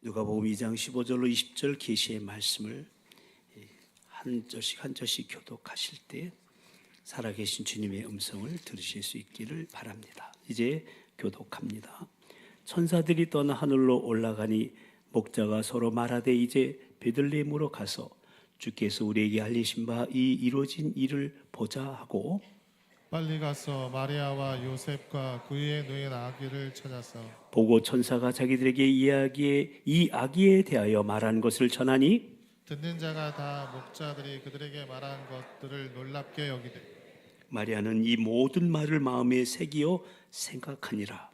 누가복음 2장 15절로 20절 계시의 말씀을 한 절씩 한 절씩 교독하실 때 살아계신 주님의 음성을 들으실 수 있기를 바랍니다. 이제 교독합니다. 천사들이 떠나 하늘로 올라가니 목자가 서로 말하되 이제 베들레헴으로 가서 주께서 우리에게 알리신 바 이 이루어진 일을 보자 하고 빨리 가서 마리아와 요셉과 그 위에 누인 아기를 찾아서 보고 천사가 자기들에게 이 아기에 대하여 말한 것을 전하니 듣는 자가 다 목자들이 그들에게 말한 것들을 놀랍게 여기되 마리아는 이 모든 말을 마음에 새기어 생각하니라.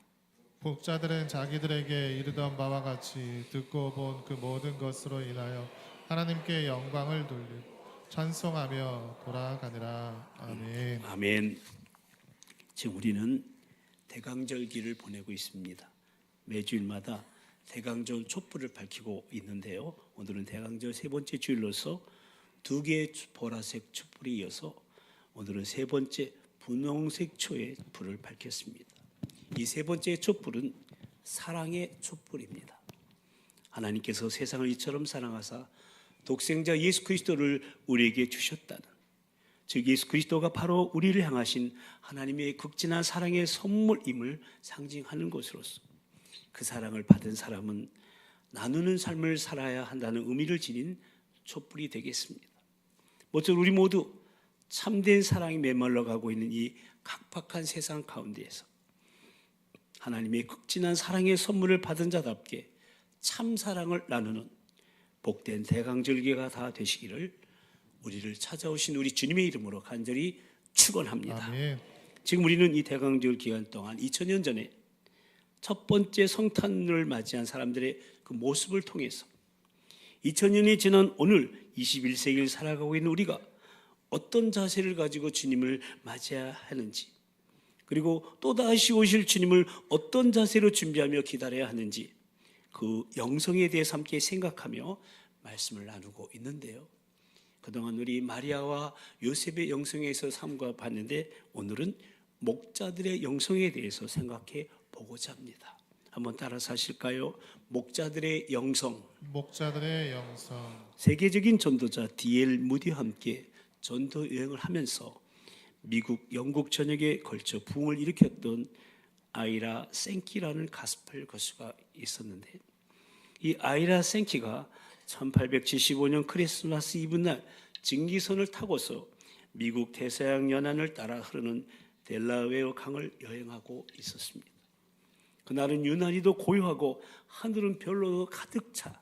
목자들은 자기들에게 이르던 바와 같이 듣고 본 그 모든 것으로 인하여 하나님께 영광을 돌리고 찬송하며 돌아가니라. 아멘. 아멘. 지금 우리는 대강절기를 보내고 있습니다. 매주일마다 대강절 촛불을 밝히고 있는데요. 오늘은 대강절 세 번째 주일로서 두 개의 보라색 촛불이 이어서 오늘은 세 번째 분홍색 초의 불을 밝혔습니다. 이 세 번째 촛불은 사랑의 촛불입니다. 하나님께서 세상을 이처럼 사랑하사 독생자 예수 그리스도를 우리에게 주셨다는, 즉 예수 그리스도가 바로 우리를 향하신 하나님의 극진한 사랑의 선물임을 상징하는 것으로서 그 사랑을 받은 사람은 나누는 삶을 살아야 한다는 의미를 지닌 촛불이 되겠습니다. 모쪼록 우리 모두 참된 사랑이 메말라 가고 있는 이 각박한 세상 가운데에서 하나님의 극진한 사랑의 선물을 받은 자답게 참 사랑을 나누는 복된 대강절기가 다 되시기를 우리를 찾아오신 우리 주님의 이름으로 간절히 축원합니다. 아멘. 지금 우리는 이 대강절 기간 동안 2000년 전에 첫 번째 성탄을 맞이한 사람들의 그 모습을 통해서 2000년이 지난 오늘 21세기를 살아가고 있는 우리가 어떤 자세를 가지고 주님을 맞이해야 하는지, 그리고 또다시 오실 주님을 어떤 자세로 준비하며 기다려야 하는지 그 영성에 대해서 함께 생각하며 말씀을 나누고 있는데요. 그동안 우리 마리아와 요셉의 영성에서 삼가 봤는데 오늘은 목자들의 영성에 대해서 생각해 보고자 합니다. 한번 따라서 하실까요? 목자들의 영성. 목자들의 영성. 세계적인 전도자 D.L. 무디와 함께 전도 여행을 하면서 미국, 영국 전역에 걸쳐 부흥을 일으켰던 아이라 생키라는 가스펠 가수가 있었는데, 이 아이라 생키가 1875년 크리스마스 이브날 증기선을 타고서 미국 대서양 연안을 따라 흐르는 델라웨어 강을 여행하고 있었습니다. 그날은 유난히도 고요하고 하늘은 별로 가득 차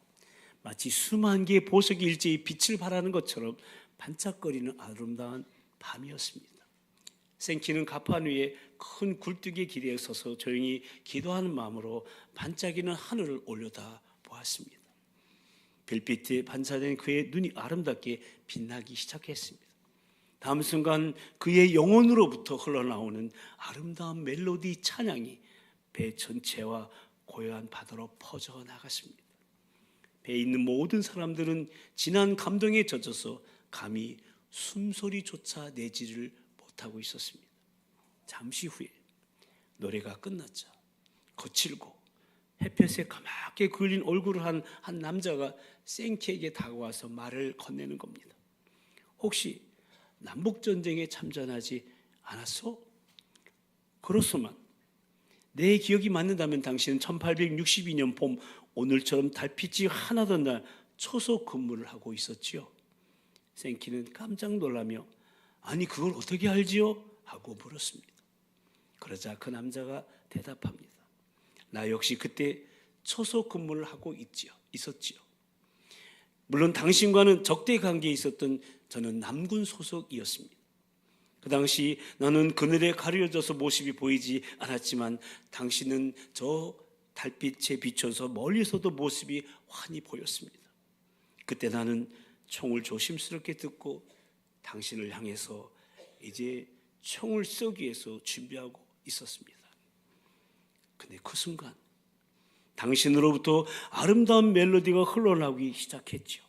마치 수만 개의 보석이 일제히 빛을 발하는 것처럼 반짝거리는 아름다운 밤이었습니다. 생키는 가판 위에 큰 굴뚝의 기대에 서서 조용히 기도하는 마음으로 반짝이는 하늘을 올려다 보았습니다. 별빛에 반사된 그의 눈이 아름답게 빛나기 시작했습니다. 다음 순간 그의 영혼으로부터 흘러나오는 아름다운 멜로디 찬양이 배 전체와 고요한 바다로 퍼져 나갔습니다. 배에 있는 모든 사람들은 진한 감동에 젖어서 감히 숨소리조차 내지를 못하고 있었습니다. 잠시 후에 노래가 끝났자 거칠고 햇볕에 까맣게 그을린 얼굴을 한 남자가 생키에게 다가와서 말을 건네는 겁니다. 혹시 남북전쟁에 참전하지 않았소? 그렇소만 내 기억이 맞는다면 당신은 1862년 봄 오늘처럼 달빛이 환하던 날 초소 근무를 하고 있었지요. 생키는 깜짝 놀라며 아니 그걸 어떻게 알지요? 하고 물었습니다. 그러자 그 남자가 대답합니다. 나 역시 그때 초소 근무를 하고 있었지요. 물론 당신과는 적대 관계에 있었던 저는 남군 소속이었습니다. 그 당시 나는 그늘에 가려져서 모습이 보이지 않았지만 당신은 저 달빛에 비춰서 멀리서도 모습이 환히 보였습니다. 그때 나는 총을 조심스럽게 듣고 당신을 향해서 이제 총을 쏘기 위해서 준비하고 있었습니다. 근데 그 순간 당신으로부터 아름다운 멜로디가 흘러나오기 시작했죠.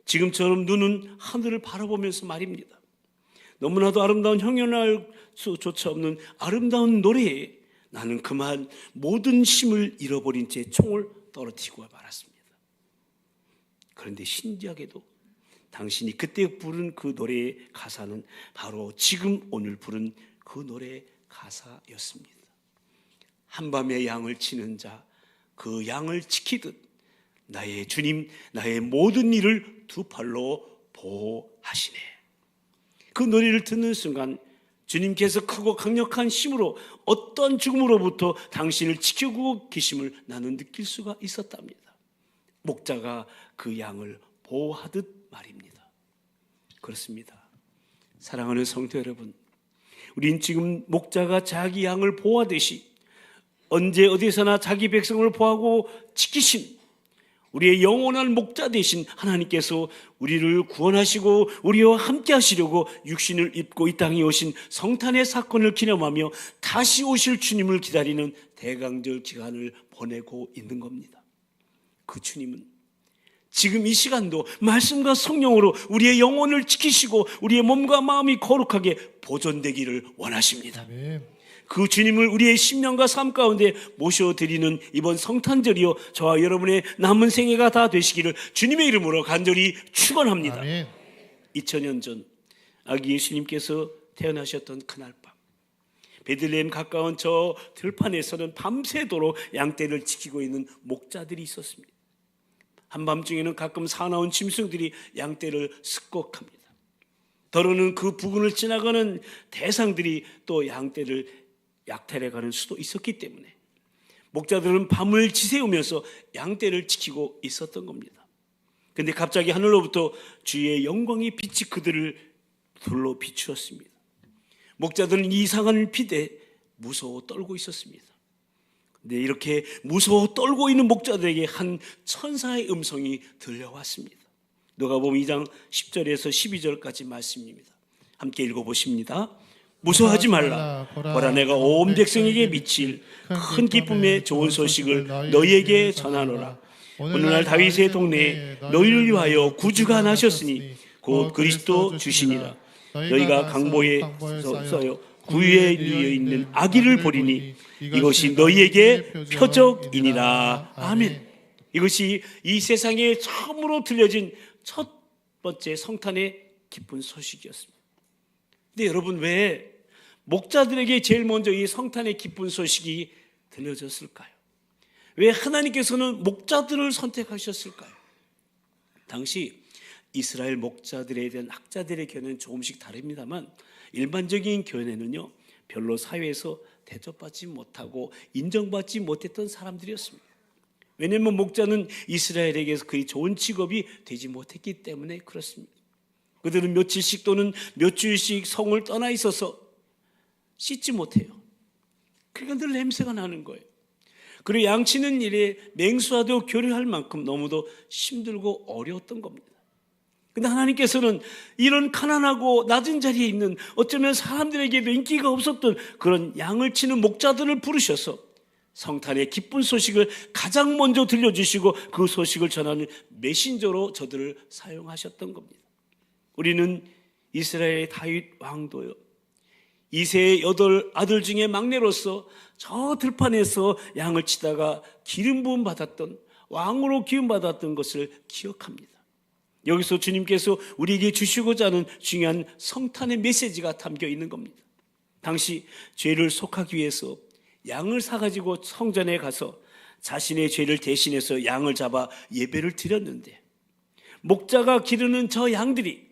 지금처럼 눈은 하늘을 바라보면서 말입니다. 너무나도 아름다운 형용할 수조차 없는 아름다운 노래에 나는 그만 모든 힘을 잃어버린 채 총을 떨어뜨리고 말았습니다. 그런데 신기하게도 당신이 그때 부른 그 노래의 가사는 바로 지금 오늘 부른 그 노래의 가사였습니다. 한밤에 양을 치는 자, 그 양을 지키듯 나의 주님, 나의 모든 일을 두 팔로 보호하시네. 그 노래를 듣는 순간 주님께서 크고 강력한 힘으로 어떤 죽음으로부터 당신을 지키고 계심을 나는 느낄 수가 있었답니다. 목자가 그 양을 보호하듯 말입니다. 그렇습니다. 사랑하는 성도 여러분, 우린 지금 목자가 자기 양을 보호하듯이 언제 어디서나 자기 백성을 보호하고 지키신 우리의 영원한 목자 되신 하나님께서 우리를 구원하시고 우리와 함께 하시려고 육신을 입고 이 땅에 오신 성탄의 사건을 기념하며 다시 오실 주님을 기다리는 대강절 기간을 보내고 있는 겁니다. 그 주님은 지금 이 시간도 말씀과 성령으로 우리의 영혼을 지키시고 우리의 몸과 마음이 거룩하게 보존되기를 원하십니다. 아멘. 그 주님을 우리의 심령과 삶 가운데 모셔드리는 이번 성탄절이요, 저와 여러분의 남은 생애가 다 되시기를 주님의 이름으로 간절히 축원합니다. 아멘. 2000년 전 아기 예수님께서 태어나셨던 그날 밤, 베들레헴 가까운 저 들판에서는 밤새도록 양떼를 지키고 있는 목자들이 있었습니다. 한밤중에는 가끔 사나운 짐승들이 양떼를 습격합니다. 더러는 그 부근을 지나가는 대상들이 또 양떼를 약탈해가는 수도 있었기 때문에 목자들은 밤을 지새우면서 양떼를 지키고 있었던 겁니다. 그런데 갑자기 하늘로부터 주의 영광의 빛이 그들을 둘러 비추었습니다. 목자들은 이상한 빛에 무서워 떨고 있었습니다. 근데 이렇게 무서워 떨고 있는 목자들에게 한 천사의 음성이 들려왔습니다. 누가복음 2장 10절에서 12절까지 말씀입니다. 함께 읽어보십니다. 무서워하지 말라. 보라, 내가 온 백성에게 미칠 큰 기쁨의 좋은 소식을 너희에게 전하노라. 오늘날 다윗의 동네에 너희를 위하여 구주가 나셨으니 곧 그리스도 주시니라. 너희가 강보에 서서 구유에 누워 있는 아기를 보리니 이것이 너희에게 표적이니라. 아멘. 이것이 이 세상에 처음으로 들려진 첫 번째 성탄의 기쁜 소식이었습니다. 근데 여러분, 왜 목자들에게 제일 먼저 이 성탄의 기쁜 소식이 들려졌을까요? 왜 하나님께서는 목자들을 선택하셨을까요? 당시 이스라엘 목자들에 대한 학자들의 견해는 조금씩 다릅니다만 일반적인 견해는요, 별로 사회에서 대접받지 못하고 인정받지 못했던 사람들이었습니다. 왜냐하면 목자는 이스라엘에게서 그리 좋은 직업이 되지 못했기 때문에 그렇습니다. 그들은 며칠씩 또는 몇 주일씩 성을 떠나 있어서 씻지 못해요. 그러니까 늘 냄새가 나는 거예요. 그리고 양치는 일에 맹수와도 교류할 만큼 너무도 힘들고 어려웠던 겁니다. 그런데 하나님께서는 이런 가난하고 낮은 자리에 있는 어쩌면 사람들에게도 인기가 없었던 그런 양을 치는 목자들을 부르셔서 성탄의 기쁜 소식을 가장 먼저 들려주시고 그 소식을 전하는 메신저로 저들을 사용하셨던 겁니다. 우리는 이스라엘의 다윗 왕도요, 이세의 8 아들 중에 막내로서 저 들판에서 양을 치다가 기름 부음 받았던, 왕으로 기름 받았던 것을 기억합니다. 여기서 주님께서 우리에게 주시고자 하는 중요한 성탄의 메시지가 담겨 있는 겁니다. 당시 죄를 속하기 위해서 양을 사가지고 성전에 가서 자신의 죄를 대신해서 양을 잡아 예배를 드렸는데, 목자가 기르는 저 양들이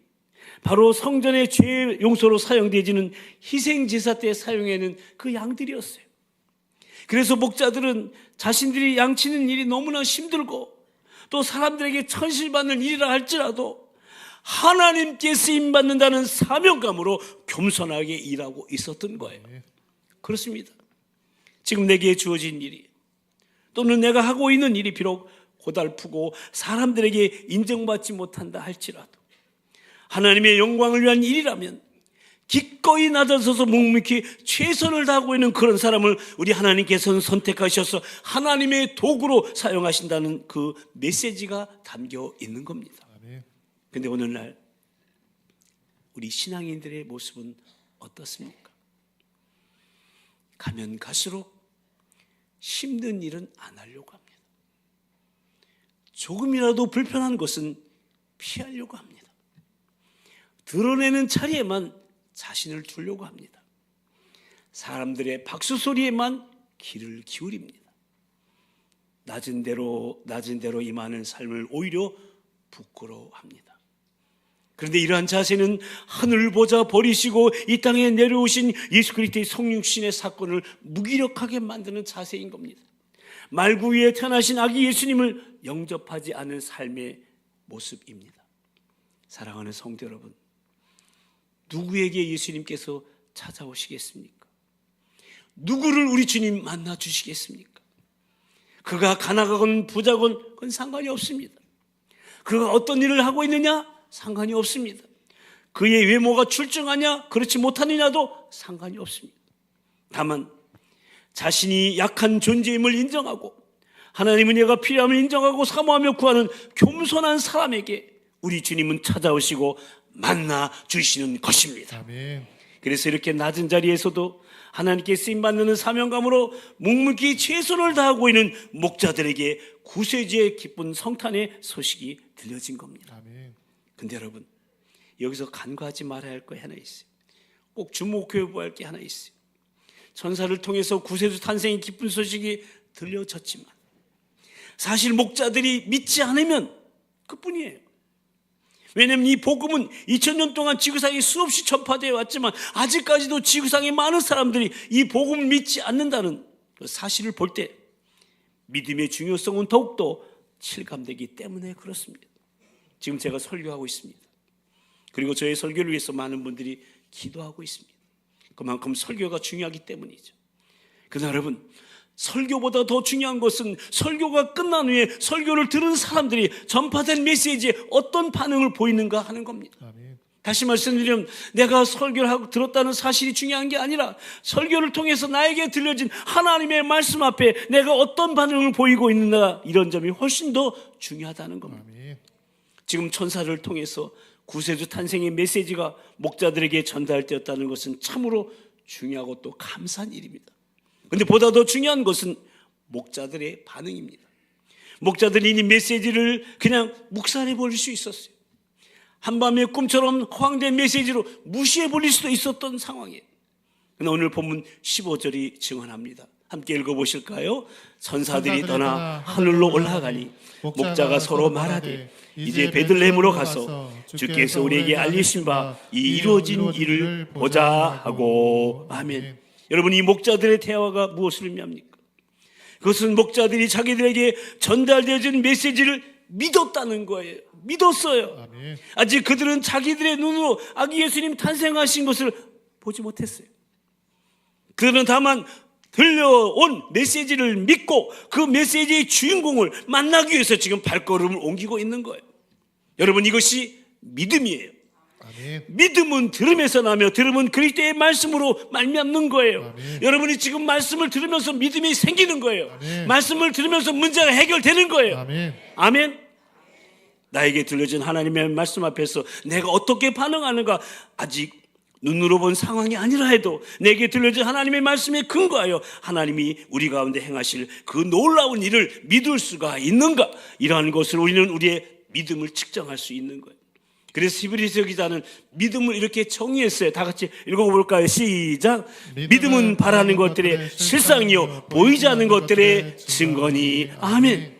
바로 성전의 죄 용서로 사용되어지는 희생제사 때 사용하는 그 양들이었어요. 그래서 목자들은 자신들이 양치는 일이 너무나 힘들고 또 사람들에게 천실받는 일이라 할지라도 하나님께 쓰임받는다는 사명감으로 겸손하게 일하고 있었던 거예요. 그렇습니다. 지금 내게 주어진 일이, 또는 내가 하고 있는 일이 비록 고달프고 사람들에게 인정받지 못한다 할지라도 하나님의 영광을 위한 일이라면 기꺼이 낮아서서 묵묵히 최선을 다하고 있는 그런 사람을 우리 하나님께서는 선택하셔서 하나님의 도구로 사용하신다는 그 메시지가 담겨 있는 겁니다. 그런데 오늘날 우리 신앙인들의 모습은 어떻습니까? 가면 갈수록 힘든 일은 안 하려고 합니다. 조금이라도 불편한 것은 피하려고 합니다. 드러내는 자리에만 자신을 두려고 합니다. 사람들의 박수 소리에만 귀를 기울입니다. 낮은 대로 임하는 삶을 오히려 부끄러워합니다. 그런데 이러한 자세는 하늘을 보자 버리시고 이 땅에 내려오신 예수 그리스도의 성육신의 사건을 무기력하게 만드는 자세인 겁니다. 말구 위에 태어나신 아기 예수님을 영접하지 않은 삶의 모습입니다. 사랑하는 성도 여러분, 누구에게 예수님께서 찾아오시겠습니까? 누구를 우리 주님 만나 주시겠습니까? 그가 가난하건 부자건 그건 상관이 없습니다. 그가 어떤 일을 하고 있느냐? 상관이 없습니다. 그의 외모가 출중하냐? 그렇지 못하느냐도 상관이 없습니다. 다만 자신이 약한 존재임을 인정하고 하나님은 얘가 필요함을 인정하고 사모하며 구하는 겸손한 사람에게 우리 주님은 찾아오시고 만나 주시는 것입니다. 아멘. 그래서 이렇게 낮은 자리에서도 하나님께 쓰임받는 사명감으로 묵묵히 최선을 다하고 있는 목자들에게 구세주의 기쁜 성탄의 소식이 들려진 겁니다. 아멘. 근데 여러분, 여기서 간과하지 말아야 할 거 하나 있어요. 꼭 주목해야 할 게 하나 있어요. 천사를 통해서 구세주 탄생의 기쁜 소식이 들려졌지만 사실 목자들이 믿지 않으면 그뿐이에요. 왜냐하면 이 복음은 2000년 동안 지구상에 수없이 전파되어 왔지만 아직까지도 지구상에 많은 사람들이 이 복음을 믿지 않는다는 그 사실을 볼 때 믿음의 중요성은 더욱더 실감되기 때문에 그렇습니다. 지금 제가 설교하고 있습니다. 그리고 저의 설교를 위해서 많은 분들이 기도하고 있습니다. 그만큼 설교가 중요하기 때문이죠. 그러나 여러분, 설교보다 더 중요한 것은 설교가 끝난 후에 설교를 들은 사람들이 전파된 메시지에 어떤 반응을 보이는가 하는 겁니다. 아멘. 다시 말씀드리면 내가 설교를 하고 들었다는 사실이 중요한 게 아니라 설교를 통해서 나에게 들려진 하나님의 말씀 앞에 내가 어떤 반응을 보이고 있는가, 이런 점이 훨씬 더 중요하다는 겁니다. 아멘. 지금 천사를 통해서 구세주 탄생의 메시지가 목자들에게 전달되었다는 것은 참으로 중요하고 또 감사한 일입니다. 그런데 보다 더 중요한 것은 목자들의 반응입니다. 목자들이 이 메시지를 그냥 묵살해버릴 수 있었어요. 한밤의 꿈처럼 허황된 메시지로 무시해버릴 수도 있었던 상황이에요. 그러나 오늘 본문 15절이 증언합니다. 함께 읽어보실까요? 천사들이 떠나 하늘로 올라가니 목자가 서로 말하되 이제 베들레헴으로 가서 주께서 우리에게 알리신 바 이 이루어진 일을 보자 하고. 아멘. 여러분, 이 목자들의 대화가 무엇을 의미합니까? 그것은 목자들이 자기들에게 전달되어진 메시지를 믿었다는 거예요. 믿었어요. 아멘. 아직 그들은 자기들의 눈으로 아기 예수님 탄생하신 것을 보지 못했어요. 그들은 다만 들려온 메시지를 믿고 그 메시지의 주인공을 만나기 위해서 지금 발걸음을 옮기고 있는 거예요. 여러분, 이것이 믿음이에요. 아멘. 믿음은 들음에서 나며 들음은 그리스도의 말씀으로 말미암는 거예요. 아멘. 여러분이 지금 말씀을 들으면서 믿음이 생기는 거예요. 아멘. 말씀을 들으면서 문제가 해결되는 거예요. 아멘. 아멘. 나에게 들려진 하나님의 말씀 앞에서 내가 어떻게 반응하는가, 아직 눈으로 본 상황이 아니라 해도 내게 들려진 하나님의 말씀에 근거하여 하나님이 우리 가운데 행하실 그 놀라운 일을 믿을 수가 있는가, 이러한 것을 우리는 우리의 믿음을 측정할 수 있는 거예요. 그래서 히브리서 기자는 믿음을 이렇게 정의했어요. 다 같이 읽어볼까요? 시작. 믿음은 바라는 것들의 실상이요 보이지 않는 것들의 증거니. 아멘.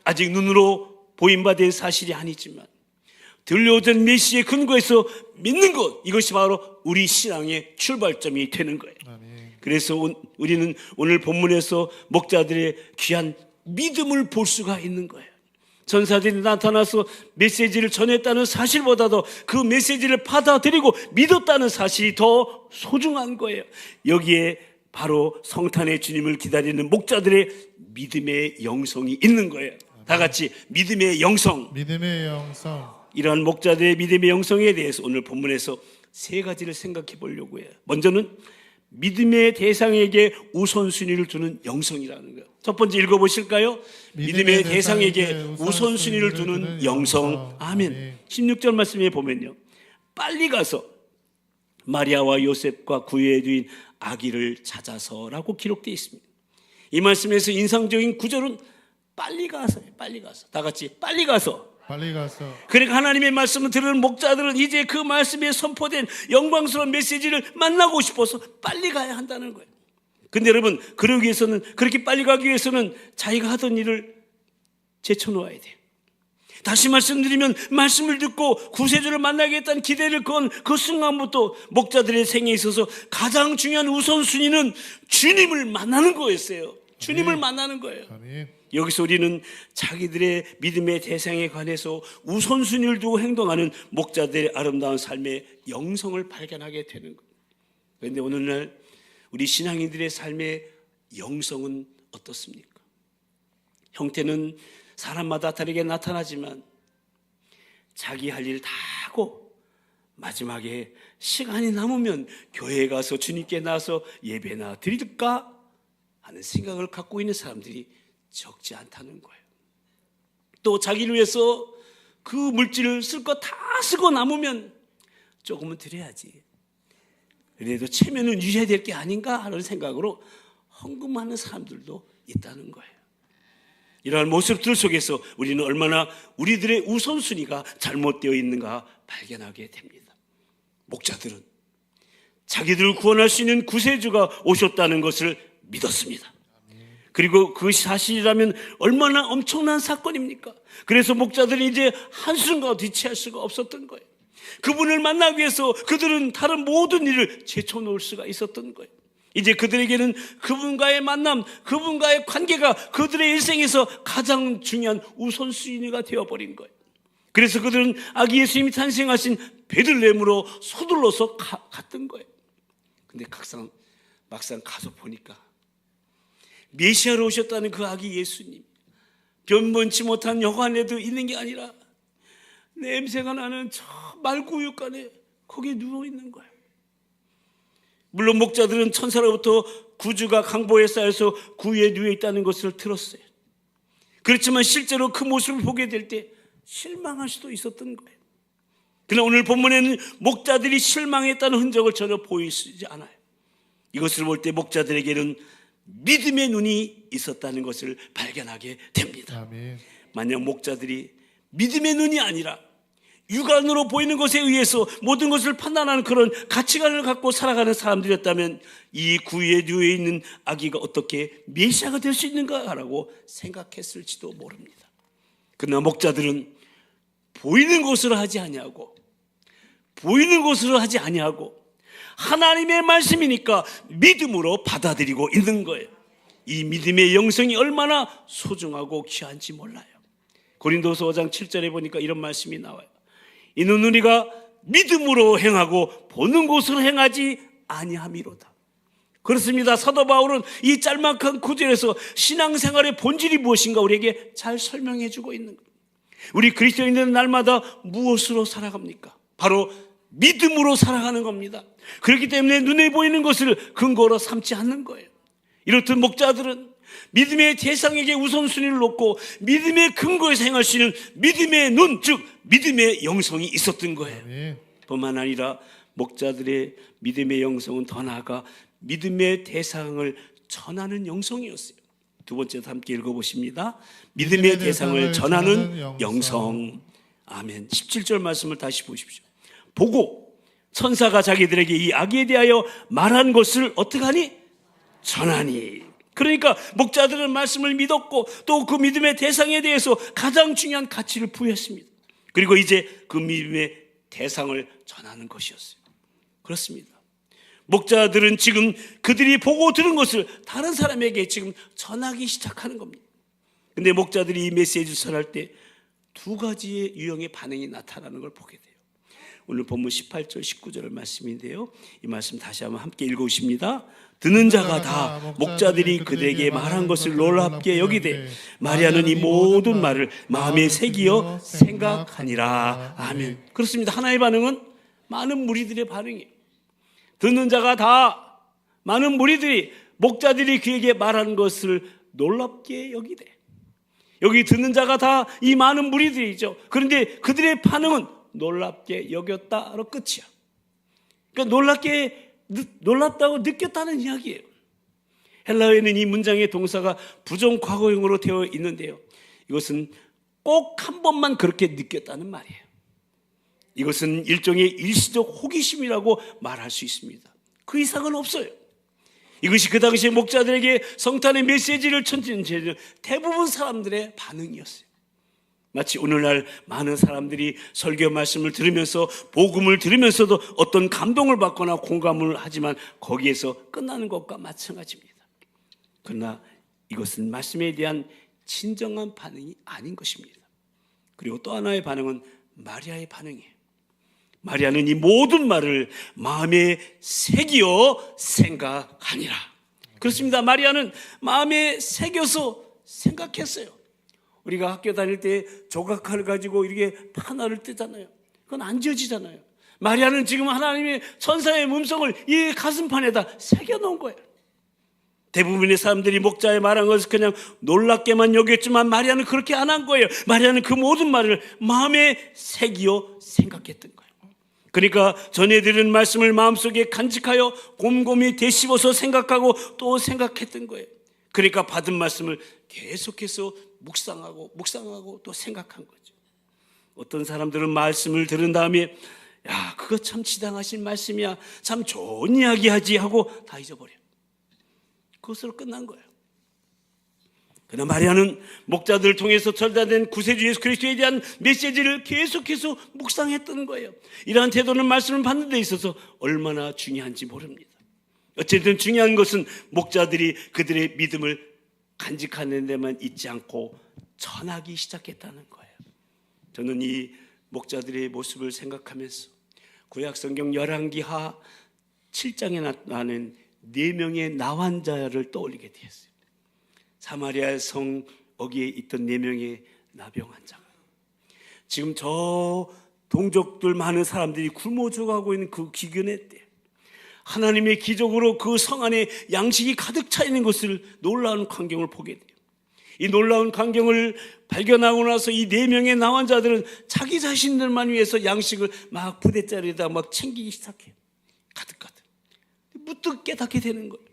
아직 눈으로 보임받은 사실이 아니지만 들려오던 메시지에 근거해서 믿는 것, 이것이 바로 우리 신앙의 출발점이 되는 거예요. 아멘. 그래서 우리는 오늘 본문에서 목자들의 귀한 믿음을 볼 수가 있는 거예요. 전사들이 나타나서 메시지를 전했다는 사실보다도 그 메시지를 받아들이고 믿었다는 사실이 더 소중한 거예요. 여기에 바로 성탄의 주님을 기다리는 목자들의 믿음의 영성이 있는 거예요. 다 같이 믿음의 영성. 믿음의 영성. 이러한 목자들의 믿음의 영성에 대해서 오늘 본문에서 세 가지를 생각해 보려고 해요. 먼저는 믿음의 대상에게 우선순위를 두는 영성이라는 거예요. 첫 번째 읽어보실까요? 믿음의 대상에게 우선순위를 두는 영성. 아멘. 16절 말씀에 보면요, 빨리 가서 마리아와 요셉과 구유해두인 아기를 찾아서라고 기록되어 있습니다. 이 말씀에서 인상적인 구절은 빨리 가서, 빨리 가서. 다 같이 빨리 가서. 빨리 가서 그러니까 하나님의 말씀을 들은 목자들은 이제 그 말씀에 선포된 영광스러운 메시지를 만나고 싶어서 빨리 가야 한다는 거예요. 근데 여러분, 그러기 위해서는, 그렇게 빨리 가기 위해서는 자기가 하던 일을 제쳐놓아야 돼요. 다시 말씀드리면, 말씀을 듣고 구세주를 만나겠다는 기대를 건 그 순간부터 목자들의 생애에 있어서 가장 중요한 우선순위는 주님을 만나는 거였어요. 주님을 만나는 거예요. 아멘. 여기서 우리는 자기들의 믿음의 대상에 관해서 우선순위를 두고 행동하는 목자들의 아름다운 삶의 영성을 발견하게 되는 거예요. 그런데 오늘날 우리 신앙인들의 삶의 영성은 어떻습니까? 형태는 사람마다 다르게 나타나지만 자기 할 일 다 하고 마지막에 시간이 남으면 교회에 가서 주님께 나와서 예배나 드릴까 하는 생각을 갖고 있는 사람들이 적지 않다는 거예요. 또 자기를 위해서 그 물질을 쓸 거 다 쓰고 남으면 조금은 드려야지, 그래도 체면은 유지해야 될 게 아닌가 하는 생각으로 헌금하는 사람들도 있다는 거예요. 이러한 모습들 속에서 우리는 얼마나 우리들의 우선순위가 잘못되어 있는가 발견하게 됩니다. 목자들은 자기들을 구원할 수 있는 구세주가 오셨다는 것을 믿었습니다. 그리고 그것이 사실이라면 얼마나 엄청난 사건입니까? 그래서 목자들이 이제 한순간 뒤치할 수가 없었던 거예요. 그분을 만나기 위해서 그들은 다른 모든 일을 제쳐놓을 수가 있었던 거예요. 이제 그들에게는 그분과의 만남, 그분과의 관계가 그들의 일생에서 가장 중요한 우선순위가 되어버린 거예요. 그래서 그들은 아기 예수님이 탄생하신 베들레헴으로 서둘러서 갔던 거예요. 근데 막상 가서 보니까 메시아로 오셨다는 그 아기 예수님, 변번치 못한 여관에도 있는 게 아니라 냄새가 나는 저 말구육간에 거기에 누워있는 거예요. 물론 목자들은 천사로부터 구주가 강보에 쌓여서 구유에 누워있다는 것을 들었어요. 그렇지만 실제로 그 모습을 보게 될 때 실망할 수도 있었던 거예요. 그러나 오늘 본문에는 목자들이 실망했다는 흔적을 전혀 보이지 않아요. 이것을 볼 때 목자들에게는 믿음의 눈이 있었다는 것을 발견하게 됩니다. 아멘. 만약 목자들이 믿음의 눈이 아니라 육안으로 보이는 것에 의해서 모든 것을 판단하는 그런 가치관을 갖고 살아가는 사람들이었다면 이 구유에 누워 있는 아기가 어떻게 메시아가 될 수 있는가라고 생각했을지도 모릅니다. 그러나 목자들은 보이는 것으로 하지 아니하고 하나님의 말씀이니까 믿음으로 받아들이고 있는 거예요. 이 믿음의 영성이 얼마나 소중하고 귀한지 몰라요. 고린도서 5장 7절에 보니까 이런 말씀이 나와요. 이는 우리가 믿음으로 행하고 보는 것으로 행하지 아니함이로다. 그렇습니다. 사도 바울은 이 짤막한 구절에서 신앙생활의 본질이 무엇인가 우리에게 잘 설명해 주고 있는 거예요. 우리 그리스도인들은 날마다 무엇으로 살아갑니까? 바로 믿음으로 살아가는 겁니다. 그렇기 때문에 눈에 보이는 것을 근거로 삼지 않는 거예요. 이렇듯 목자들은 믿음의 대상에게 우선순위를 놓고 믿음의 근거에서 행할 수 있는 믿음의 눈, 즉 믿음의 영성이 있었던 거예요. 네. 뿐만 아니라 목자들의 믿음의 영성은 더 나아가 믿음의 대상을 전하는 영성이었어요. 두 번째도 함께 읽어보십니다. 믿음의 대상을 전하는 영성. 아멘. 17절 말씀을 다시 보십시오. 보고 천사가 자기들에게 이 아기에 대하여 말한 것을 어떻게 하니? 전하니. 그러니까 목자들은 말씀을 믿었고 또 그 믿음의 대상에 대해서 가장 중요한 가치를 부여했습니다. 그리고 이제 그 믿음의 대상을 전하는 것이었어요. 그렇습니다. 목자들은 지금 그들이 보고 들은 것을 다른 사람에게 지금 전하기 시작하는 겁니다. 근데 목자들이 이 메시지를 전할 때 두 가지의 유형의 반응이 나타나는 걸 보게 돼요. 오늘 본문 18절 19절 말씀인데요, 이 말씀 다시 한번 함께 읽어보십니다. 듣는 자가 다 목자들이 그들에게 말한 것을 놀랍게 여기되 마리아는 이 모든 말을 마음에 새기어 생각하니라. 아멘. 그렇습니다. 하나의 반응은 많은 무리들의 반응이에요. 듣는 자가 다, 많은 무리들이 목자들이 그에게 말한 것을 놀랍게 여기되, 여기 듣는 자가 다 이 많은 무리들이죠. 그런데 그들의 반응은 놀랍게 여겼다로 끝이야. 그러니까 놀랍다고 느꼈다는 이야기예요. 헬라어에는 이 문장의 동사가 부정 과거형으로 되어 있는데요, 이것은 꼭 한 번만 그렇게 느꼈다는 말이에요. 이것은 일종의 일시적 호기심이라고 말할 수 있습니다. 그 이상은 없어요. 이것이 그 당시에 목자들에게 성탄의 메시지를 전하는 대부분 사람들의 반응이었어요. 마치 오늘날 많은 사람들이 설교 말씀을 들으면서, 복음을 들으면서도 어떤 감동을 받거나 공감을 하지만 거기에서 끝나는 것과 마찬가지입니다. 그러나 이것은 말씀에 대한 진정한 반응이 아닌 것입니다. 그리고 또 하나의 반응은 마리아의 반응이에요. 마리아는 이 모든 말을 마음에 새기어 생각하니라. 그렇습니다. 마리아는 마음에 새겨서 생각했어요. 우리가 학교 다닐 때 조각칼을 가지고 이렇게 하나를 뜨잖아요. 그건 안 지어지잖아요. 마리아는 지금 하나님의 천사의 음성을 이 가슴판에다 새겨놓은 거예요. 대부분의 사람들이 목자의 말한 것을 그냥 놀랍게만 여겼지만 마리아는 그렇게 안 한 거예요. 마리아는 그 모든 말을 마음에 새기어 생각했던 거예요. 그러니까 전해 들은 말씀을 마음속에 간직하여 곰곰이 되씹어서 생각하고 또 생각했던 거예요. 그러니까 받은 말씀을 계속해서 묵상하고 또 생각한 거죠. 어떤 사람들은 말씀을 들은 다음에 야, 그거 참 지당하신 말씀이야, 참 좋은 이야기하지 하고 다 잊어버려요. 그것으로 끝난 거예요. 그러나 마리아는 목자들을 통해서 전달된 구세주 예수 그리스도에 대한 메시지를 계속해서 묵상했던 거예요. 이러한 태도는 말씀을 받는 데 있어서 얼마나 중요한지 모릅니다. 어쨌든 중요한 것은 목자들이 그들의 믿음을 간직하는 데만 있지 않고 전하기 시작했다는 거예요. 저는 이 목자들의 모습을 생각하면서 구약 성경 열왕기하 7장에 나타나는 4명의 나환자를 떠올리게 되었어요. 사마리아 성 어귀에 있던 4명의 나병 환자가 지금 저 동족들 많은 사람들이 굶어 죽어가고 있는 그 기근의 때 하나님의 기적으로 그 성 안에 양식이 가득 차 있는 것을, 놀라운 광경을 보게 돼요. 이 놀라운 광경을 발견하고 나서 이 4명의 나환자들은 자기 자신들만 위해서 양식을 막 부대짜리에다 막 챙기기 시작해요. 가득가득. 무뚝 깨닫게 되는 거예요.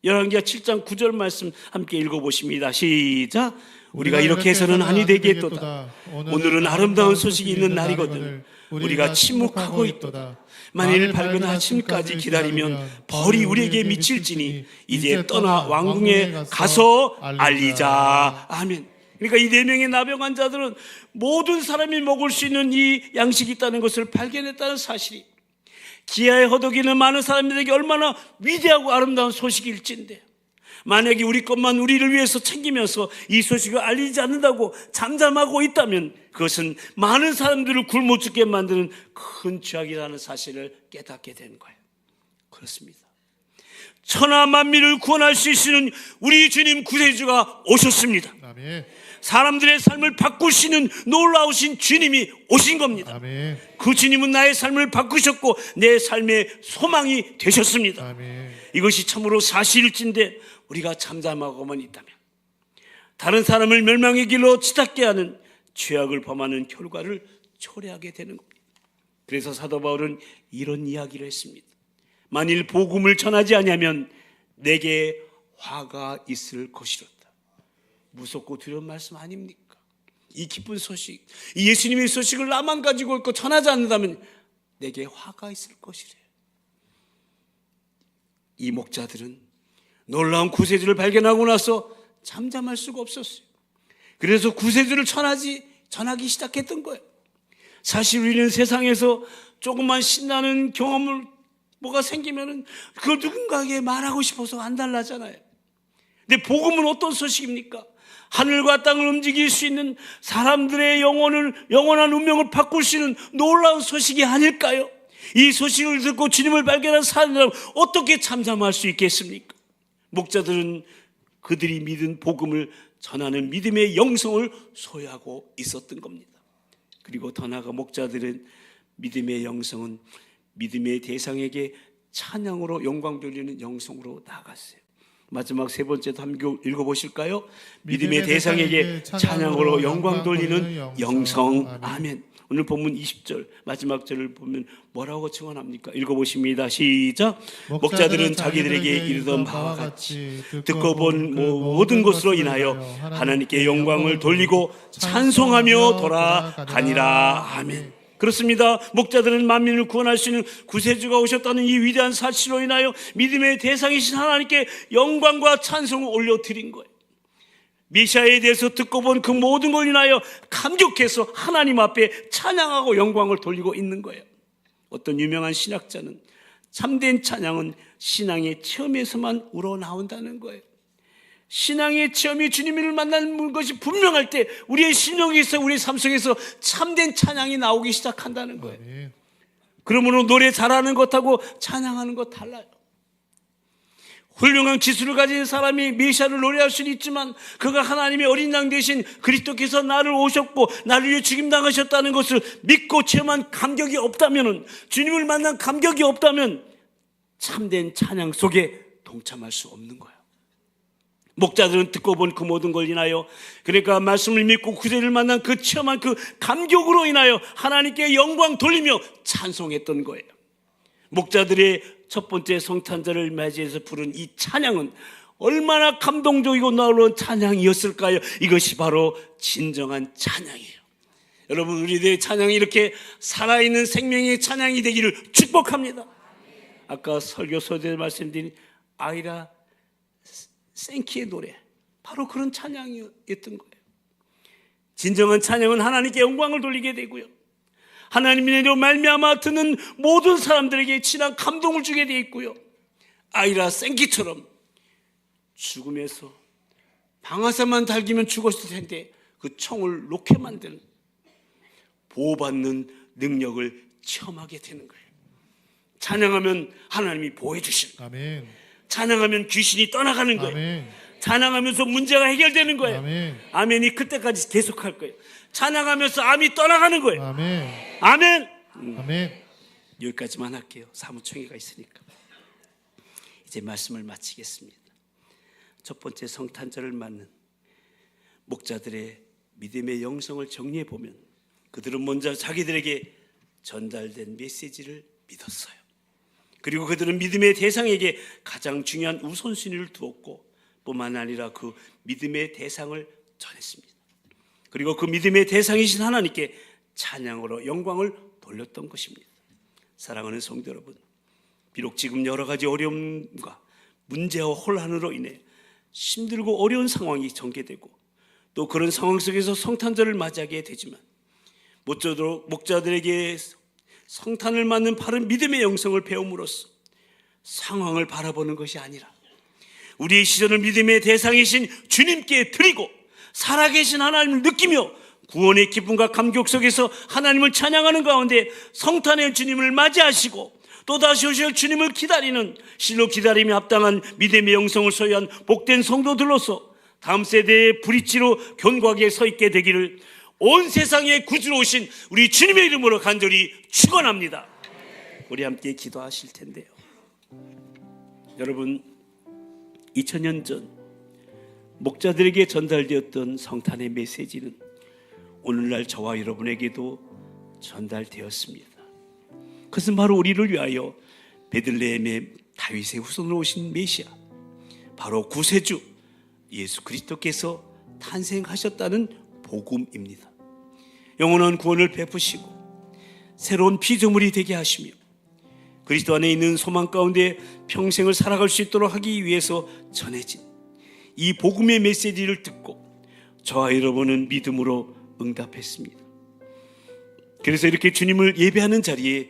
열왕기하 7장 9절 말씀 함께 읽어보십니다. 시작. 우리가 이렇게 해서는 아니 되겠도다. 오늘은 아름다운 소식이 있는 날이거든 우리가 침묵하고 있도다. 만일 밝은 아침까지 기다리면 벌이 우리에게 미칠지니 이제 떠나 왕궁에 가서 알리자. 아멘. 그러니까 이 4명의 나병 환자들은 모든 사람이 먹을 수 있는 이 양식이 있다는 것을 발견했다는 사실이 기아에 허덕이는 많은 사람들에게 얼마나 위대하고 아름다운 소식일진데, 만약에 우리 것만 우리를 위해서 챙기면서 이 소식을 알리지 않는다고 잠잠하고 있다면 그것은 많은 사람들을 굶어 죽게 만드는 큰 죄악이라는 사실을 깨닫게 된 거예요. 그렇습니다. 천하 만민을 구원할 수 있는 우리 주님 구세주가 오셨습니다. 아멘. 사람들의 삶을 바꾸시는 놀라우신 주님이 오신 겁니다. 아멘. 그 주님은 나의 삶을 바꾸셨고 내 삶의 소망이 되셨습니다. 아멘. 이것이 참으로 사실일진데 우리가 잠잠하고만 있다면 다른 사람을 멸망의 길로 치닫게 하는 죄악을 범하는 결과를 초래하게 되는 겁니다. 그래서 사도 바울은 이런 이야기를 했습니다. 만일 복음을 전하지 아니하면 내게 화가 있을 것이로다. 무섭고 두려운 말씀 아닙니까? 이 기쁜 소식, 이 예수님의 소식을 나만 가지고 있고 전하지 않는다면 내게 화가 있을 것이래요. 이 목자들은 놀라운 구세주를 발견하고 나서 잠잠할 수가 없었어요. 그래서 구세주를 전하기 시작했던 거예요. 사실 우리는 세상에서 조금만 신나는 경험을 뭐가 생기면은 그걸 누군가에게 말하고 싶어서 안달나잖아요. 근데 복음은 어떤 소식입니까? 하늘과 땅을 움직일 수 있는 사람들의 영원한 운명을 바꿀 수 있는 놀라운 소식이 아닐까요? 이 소식을 듣고 주님을 발견한 사람들은 어떻게 잠잠할 수 있겠습니까? 목자들은 그들이 믿은 복음을 전하는 믿음의 영성을 소유하고 있었던 겁니다. 그리고 더 나아가 목자들은 믿음의 영성은 믿음의 대상에게 찬양으로 영광 돌리는 영성으로 나아갔어요. 마지막 세 번째도 한번 읽어보실까요? 믿음의 대상에게 찬양으로 영광 돌리는 영성. 아멘. 오늘 본문 20절 마지막 절을 보면 뭐라고 증언합니까? 읽어보십니다. 시작. 목자들은 자기들에게 이르던 바와 같이 듣고 본 모든 것으로 인하여 하나님께 영광을 돌리고 찬송하며 돌아가니라. 아멘. 그렇습니다. 목자들은 만민을 구원할 수 있는 구세주가 오셨다는 이 위대한 사실로 인하여 믿음의 대상이신 하나님께 영광과 찬송을 올려드린 거예요. 메시아에 대해서 듣고 본 그 모든 걸 인하여 감격해서 하나님 앞에 찬양하고 영광을 돌리고 있는 거예요. 어떤 유명한 신학자는 참된 찬양은 신앙의 체험에서만 우러나온다는 거예요. 신앙의 체험이 주님을 만나는 것이 분명할 때 우리의 심령에서, 우리의 삶 속에서 참된 찬양이 나오기 시작한다는 거예요. 그러므로 노래 잘하는 것하고 찬양하는 것 달라요. 훌륭한 기술을 가진 사람이 메시아를 노래할 수는 있지만 그가 하나님의 어린 양 대신 그리스도께서 나를 오셨고 나를 위해 죽임당하셨다는 것을 믿고 체험한 감격이 없다면, 주님을 만난 감격이 없다면 참된 찬양 속에 동참할 수 없는 거예요. 목자들은 듣고 본 그 모든 걸 인하여, 그러니까 말씀을 믿고 구세를 만난 그 체험한 그 감격으로 인하여 하나님께 영광 돌리며 찬송했던 거예요. 목자들의 첫 번째 성탄절을 맞이해서 부른 이 찬양은 얼마나 감동적이고 놀라운 찬양이었을까요? 이것이 바로 진정한 찬양이에요. 여러분, 우리들의 찬양이 이렇게 살아있는 생명의 찬양이 되기를 축복합니다. 아까 설교 소재에 말씀드린 아이라 생키의 노래, 바로 그런 찬양이었던 거예요. 진정한 찬양은 하나님께 영광을 돌리게 되고요, 하나님의 이름으로 말미암아 듣는 모든 사람들에게 진한 감동을 주게 되어 있고요, 아이라 생기처럼 죽음에서 방아쇠만 달기면 죽었을 텐데 그 총을 놓게 만드는, 보호받는 능력을 체험하게 되는 거예요. 찬양하면 하나님이 보호해 주시는 거예요. 아멘. 찬양하면 귀신이 떠나가는 거예요. 아멘. 찬양하면서 문제가 해결되는 거예요. 아멘. 아멘이 그때까지 계속할 거예요. 찬양하면서 암이 떠나가는 거예요. 아멘. 아멘. 아멘. 여기까지만 할게요. 사무총회가 있으니까. 이제 말씀을 마치겠습니다. 첫 번째 성탄절을 맞는 목자들의 믿음의 영성을 정리해 보면, 그들은 먼저 자기들에게 전달된 메시지를 믿었어요. 그리고 그들은 믿음의 대상에게 가장 중요한 우선순위를 두었고, 뿐만 아니라 그 믿음의 대상을 전했습니다. 그리고 그 믿음의 대상이신 하나님께 찬양으로 영광을 돌렸던 것입니다. 사랑하는 성도 여러분, 비록 지금 여러 가지 어려움과 문제와 혼란으로 인해 힘들고 어려운 상황이 전개되고, 또 그런 상황 속에서 성탄절을 맞이하게 되지만, 모쪼록 목자들에게 성탄을 맞는 바른 믿음의 영성을 배움으로써 상황을 바라보는 것이 아니라 우리의 시선을 믿음의 대상이신 주님께 드리고 살아계신 하나님을 느끼며 구원의 기쁨과 감격 속에서 하나님을 찬양하는 가운데 성탄의 주님을 맞이하시고 또다시 오실 주님을 기다리는, 실로 기다림에 합당한 믿음의 영성을 소유한 복된 성도들로서 다음 세대의 브릿지로 견고하게 서 있게 되기를 온 세상의 구주로 오신 우리 주님의 이름으로 간절히 축원합니다. 우리 함께 기도하실 텐데요, 여러분, 2000년 전 목자들에게 전달되었던 성탄의 메시지는 오늘날 저와 여러분에게도 전달되었습니다. 그것은 바로 우리를 위하여 베들레헴의 다윗의 후손으로 오신 메시아, 바로 구세주 예수 그리스도께서 탄생하셨다는 복음입니다. 영원한 구원을 베푸시고 새로운 피조물이 되게 하시며 그리스도 안에 있는 소망 가운데 평생을 살아갈 수 있도록 하기 위해서 전해진 이 복음의 메시지를 듣고 저와 여러분은 믿음으로 응답했습니다. 그래서 이렇게 주님을 예배하는 자리에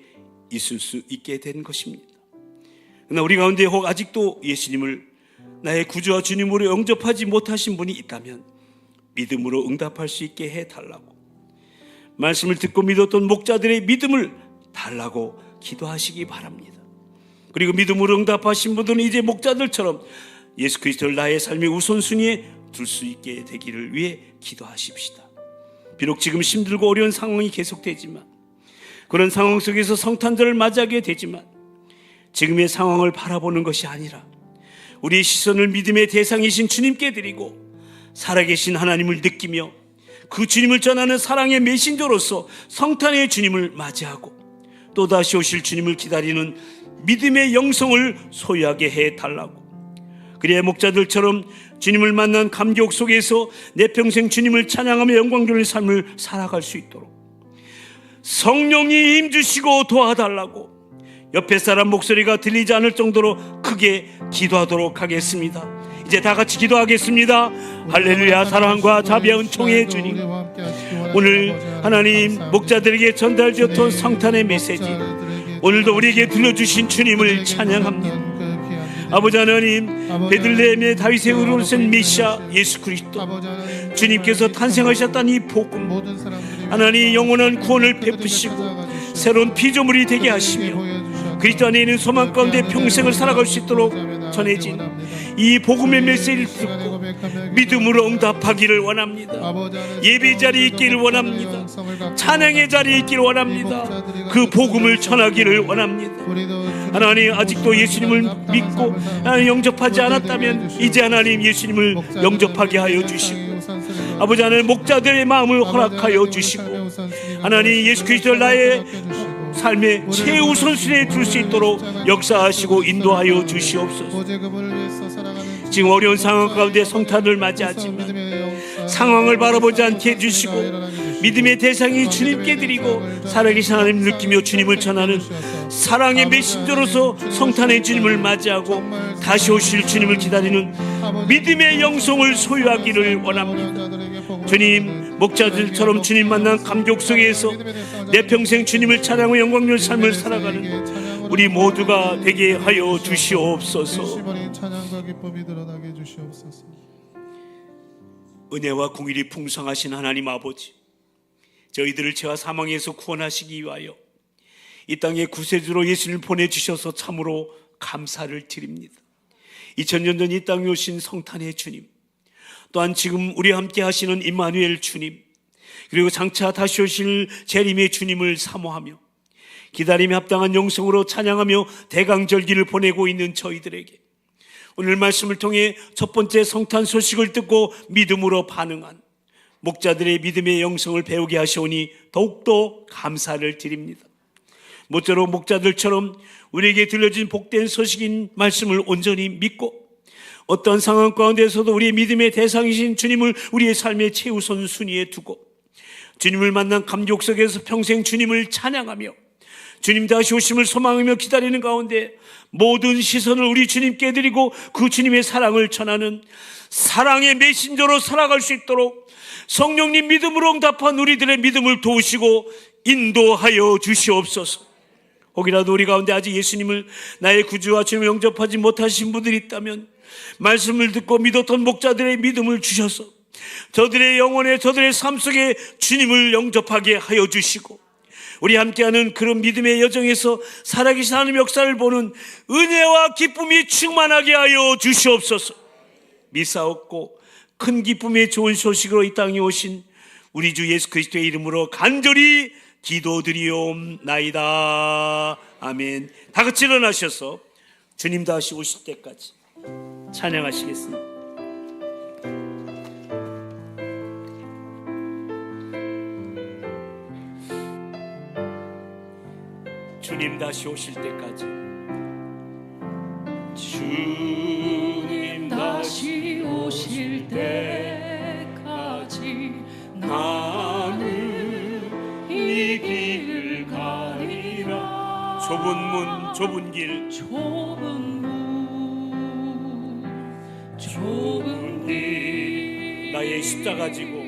있을 수 있게 된 것입니다. 그러나 우리 가운데 혹 아직도 예수님을 나의 구주와 주님으로 영접하지 못하신 분이 있다면 믿음으로 응답할 수 있게 해달라고, 말씀을 듣고 믿었던 목자들의 믿음을 달라고 기도하시기 바랍니다. 그리고 믿음으로 응답하신 분들은 이제 목자들처럼 예수 그리스도를 나의 삶의 우선순위에 둘 수 있게 되기를 위해 기도하십시다. 비록 지금 힘들고 어려운 상황이 계속되지만, 그런 상황 속에서 성탄절을 맞이하게 되지만, 지금의 상황을 바라보는 것이 아니라 우리의 시선을 믿음의 대상이신 주님께 드리고 살아계신 하나님을 느끼며 그 주님을 전하는 사랑의 메신저로서 성탄의 주님을 맞이하고 또다시 오실 주님을 기다리는 믿음의 영성을 소유하게 해달라고, 그래야 목자들처럼 주님을 만난 감격 속에서 내 평생 주님을 찬양하며 영광 돌리는 삶을 살아갈 수 있도록 성령이 힘주시고 도와달라고 옆에 사람 목소리가 들리지 않을 정도로 크게 기도하도록 하겠습니다. 이제 다 같이 기도하겠습니다. 할렐루야. 사랑과 자비와 은총의 주님, 오늘 하나님 목자들에게 전달되었던 성탄의 메시지, 오늘도 우리에게 들려주신 주님을 찬양합니다. 아버지 하나님, 베들레헴의 다윗의 으로 오신 메시아 예수 그리스도 주님께서 탄생하셨다는 이 복음, 하나님 영원한 구원을 베푸시고 새로운 피조물이 되게 하시며 그리스도 안에 있는 소망 가운데 평생을 살아갈 수 있도록 전해진 이 복음의 메시지를 듣고 믿음으로 응답하기를 원합니다. 예배 자리에 있기를 원합니다. 찬양의 자리에 있기를 원합니다. 그 복음을 전하기를 원합니다. 하나님, 아직도 예수님을 믿고 하나님 영접하지 않았다면 이제 하나님 예수님을 영접하게 하여 주시고, 아버지 하나님 목자들의 마음을 허락하여 주시고, 하나님 예수 그리스도를 나의 삶의 최우선순위에 둘 수 있도록 역사하시고 인도하여 주시옵소서. 지금 어려운 상황 가운데 성탄을 맞이하지만 상황을 바라보지 않게 해주시고 믿음의 대상이 주님께 드리고 살아계신 하나님 느끼며 주님을 전하는 사랑의 메신저로서 성탄의 주님을 맞이하고 다시 오실 주님을 기다리는 믿음의 영성을 소유하기를 원합니다. 주님, 목자들처럼 주님 만난 감격 속에서 내 평생 주님을 찬양하고 영광의 삶을 살아가는 우리 모두가 되게 하여 주시옵소서. 은혜와 공일이 풍성하신 하나님 아버지, 저희들을 죄와 사망에서 구원하시기 위하여 이 땅에 구세주로 예수님을 보내주셔서 참으로 감사를 드립니다. 2000년 전 이 땅에 오신 성탄의 주님, 또한 지금 우리와 함께 하시는 임마누엘 주님, 그리고 장차 다시 오실 재림의 주님을 사모하며 기다림에 합당한 영성으로 찬양하며 대강절기를 보내고 있는 저희들에게 오늘 말씀을 통해 첫 번째 성탄 소식을 듣고 믿음으로 반응한 목자들의 믿음의 영성을 배우게 하시오니 더욱더 감사를 드립니다. 모쪼록 목자들처럼 우리에게 들려진 복된 소식인 말씀을 온전히 믿고 어떤 상황 가운데서도 우리의 믿음의 대상이신 주님을 우리의 삶의 최우선 순위에 두고 주님을 만난 감격 속에서 평생 주님을 찬양하며 주님 다시 오심을 소망하며 기다리는 가운데 모든 시선을 우리 주님께 드리고 그 주님의 사랑을 전하는 사랑의 메신저로 살아갈 수 있도록 성령님 믿음으로 응답한 우리들의 믿음을 도우시고 인도하여 주시옵소서. 혹이라도 우리 가운데 아직 예수님을 나의 구주와 주님을 영접하지 못하신 분들이 있다면 말씀을 듣고 믿었던 목자들의 믿음을 주셔서 저들의 영혼에 저들의 삶 속에 주님을 영접하게 하여 주시고 우리 함께하는 그런 믿음의 여정에서 살아계신 하나님 역사를 보는 은혜와 기쁨이 충만하게 하여 주시옵소서. 미사옵고 큰 기쁨의 좋은 소식으로 이 땅에 오신 우리 주 예수 그리스도의 이름으로 간절히 기도드리옵나이다. 아멘. 다 같이 일어나셔서 주님 다시 오실 때까지 찬양하시겠습니다. 주님 다시 오실 때까지, 주님 다시 오실 때까지 나는 이 길을 가리라. 좁은 문 좁은 길, 좁은 길, 나의 십자가 지고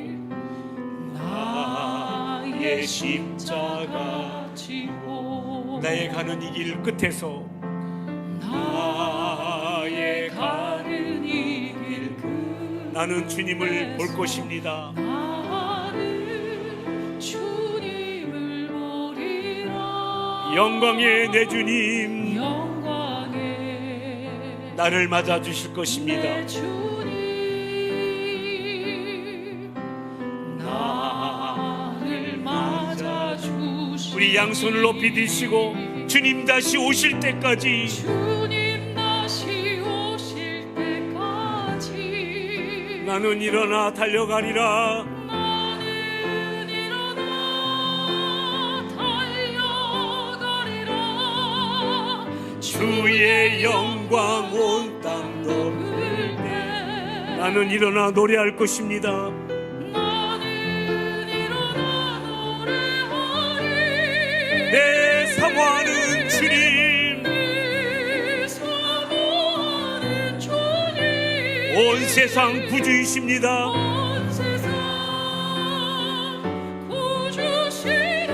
나의 십자가 지고 나의 가는 이 길 끝에서 나의 가는 이 길 끝 나는 주님을 볼 것입니다. 나는 주님을 보리라. 영광의 내 주님, 영광의 나를 맞아 주실 것입니다. 내 주님 나를 맞아 주실. 우리 양손을 높이 드시고 주님 다시 오실 때까지, 주님 다시 오실 나는 일어나 달려가리라. 나는 일어나 달려가리라. 주의 영광 온 땅도 흘 때 나는 일어나 노래할 것입니다. 나는 일어나 노래하리. 내 사모하는 주님, 내 사모하는 주님, 온 세상 구주이십니다. 온 세상 구주시라.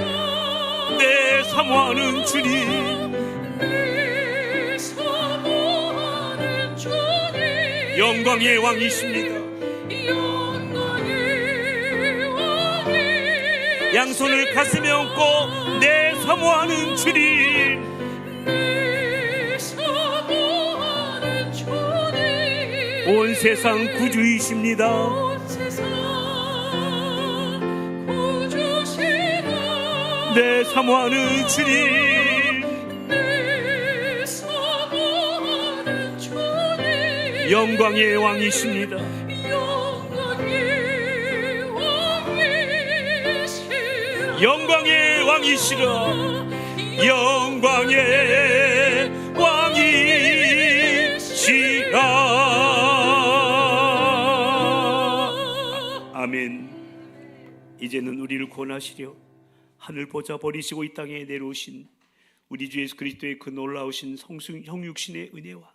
내 사모하는 주님, 내 사모하는 주님, 영광의 왕이십니다. 영광의 왕이. 양손을 가슴에 얹고 내 사모하는 주님, 내 사모하는 주님, 온 세상 구주이십니다. 온 세상 구주시라. 내 사모하는 주님, 내 사모하는 주님, 영광의 왕이십니다. 영광의 왕이시라. 영광의 왕이시라. 영광의 왕이시라. 아멘. 이제는 우리를 구원하시려 하늘 보좌 버리시고 이 땅에 내려오신 우리 주 예수 그리스도의 그 놀라우신 형육신의 은혜와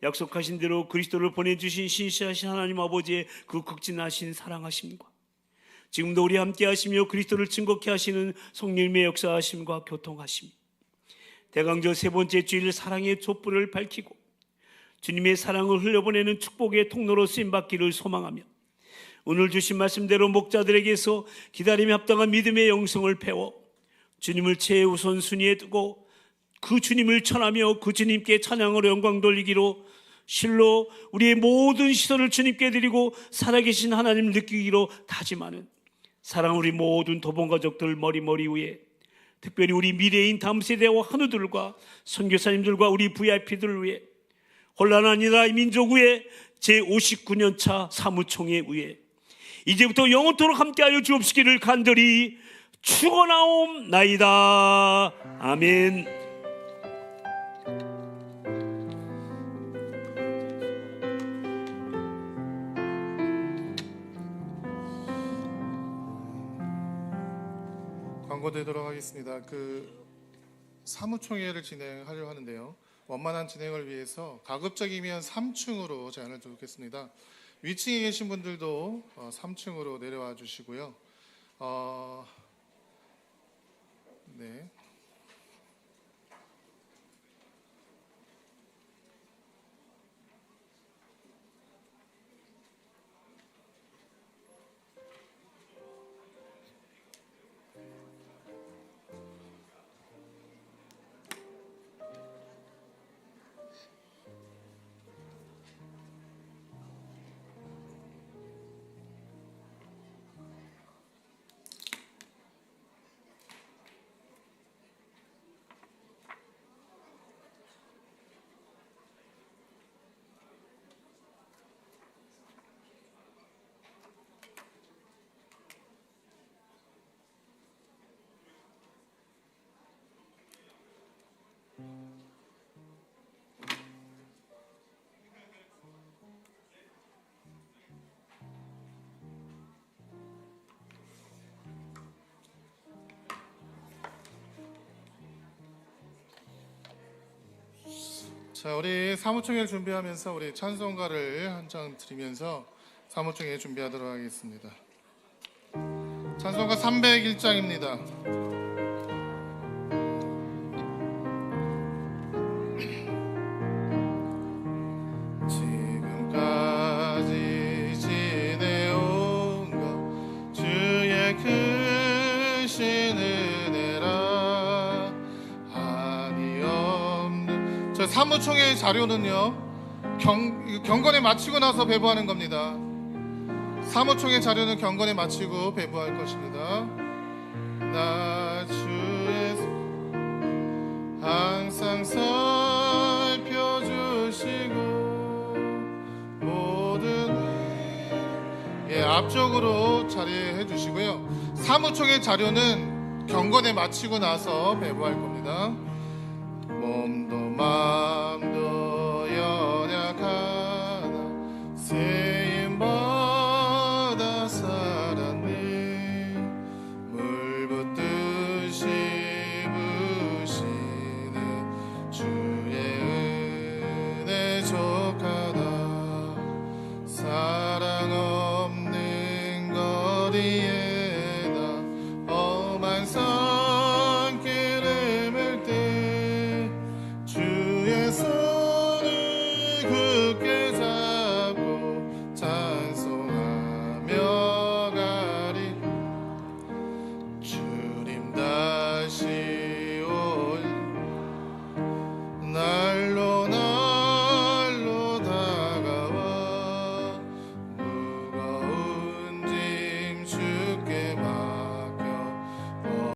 약속하신 대로 그리스도를 보내주신 신실하신 하나님 아버지의 그 극진하신 사랑하심과 지금도 우리 함께 하시며 그리스도를 증거케 하시는 성령님의 역사하심과 교통하심, 대강절 세 번째 주일 사랑의 촛불을 밝히고 주님의 사랑을 흘려보내는 축복의 통로로 쓰임받기를 소망하며 오늘 주신 말씀대로 목자들에게서 기다림에 합당한 믿음의 영성을 배워 주님을 최우선 순위에 두고 그 주님을 전하며 그 주님께 찬양으로 영광 돌리기로 실로 우리의 모든 시선을 주님께 드리고 살아계신 하나님을 느끼기로 다짐하는 사랑 우리 모든 도봉 가족들 머리 위에, 특별히 우리 미래인 다음 세대와 한우들과 선교사님들과 우리 VIP들을 위해, 혼란한 이 나라 민족 위에 제59년차 사무총회 위에 이제부터 영원토록 함께하여 주옵시기를 간절히 축원하옵나이다. 아멘. 광고 되도록 하겠습니다. 사무총회를 진행하려 하는데요. 원만한 진행을 위해서 가급적이면 3층으로 제안을 드리겠습니다. 위층에 계신 분들도 3층으로 내려와 주시고요. 네. 자, 우리 사무총회를 준비하면서 우리 찬송가를 한 장 드리면서 사무총회 준비하도록 하겠습니다. 찬송가 301장입니다. 지금까지 지내온 것 주의 크신 은혜라 한이 없는. 저 사무총회 자료는요 경건에 마치고 나서 배부하는 겁니다. 사무총회 자료는 경건에 마치고 배부할 것입니다. 나 주의 항상 살펴주시고 모든 앞쪽으로 자리해 주시고요. 사무총회 자료는 경건에 마치고 나서 배부할 겁니다. 몸도 마음도